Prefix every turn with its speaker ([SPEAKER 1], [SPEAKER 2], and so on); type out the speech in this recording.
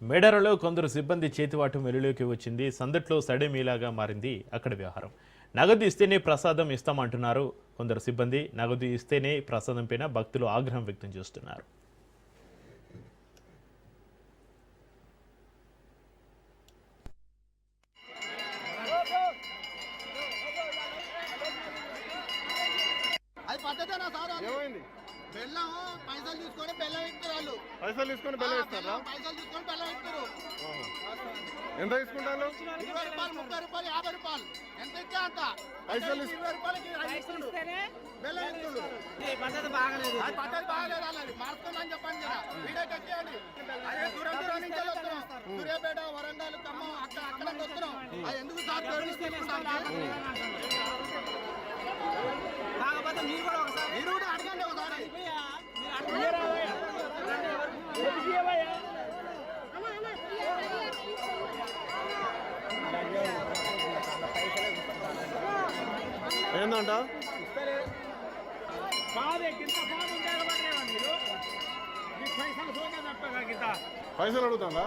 [SPEAKER 1] మేడారంలో కొందరు సిబ్బంది చేతివాటు వెలుగులోకి వచ్చింది. సందట్లో సడేమీలాగా మారింది అక్కడ వ్యవహారం. నగదు ఇస్తేనే ప్రసాదం ఇస్తామంటున్నారు కొందరు సిబ్బంది. నగదు ఇస్తేనే ప్రసాదం పైన భక్తులు ఆగ్రహం వ్యక్తం చేస్తున్నారు.
[SPEAKER 2] బెల్లం పైసలు తీసుకొని బెల్లం ఇస్తారు.
[SPEAKER 3] పైసలు తీసుకొని బెల్లం ఇస్తారా?
[SPEAKER 2] పైసలు తీసుకొని బెల్లం ఇస్తారు.
[SPEAKER 3] ఎంత తీసుకుంటారు?
[SPEAKER 2] 20 రూపాయలు, 30 రూపాయలు, 50 రూపాయలు, ఎంత ఇచ్చా అంత.
[SPEAKER 3] పైసలు
[SPEAKER 2] 20 రూపాయలకి బెల్లం ఇస్తారు.
[SPEAKER 4] పద్ధతి బాగలేదు.
[SPEAKER 2] అది పద్ధతి బాగలేదు అన్నది. మార్చుకోమని చెప్పండి కదా. వీడియోకి ఎక్కేయండి. అదే దూరం దూరం నుంచి వస్తున్నాం. సూర్యాపేట, వరంగల్, ఖమ్మం అక్కడ వస్తున్నాం. అది ఎందుకు సార్
[SPEAKER 4] కాకపోతే మీరు కూడా ఒకసారి
[SPEAKER 2] మీరు కూడా అడగండి ఒకసారి.
[SPEAKER 3] ఏందంట పైసలు అడుగుతుందా?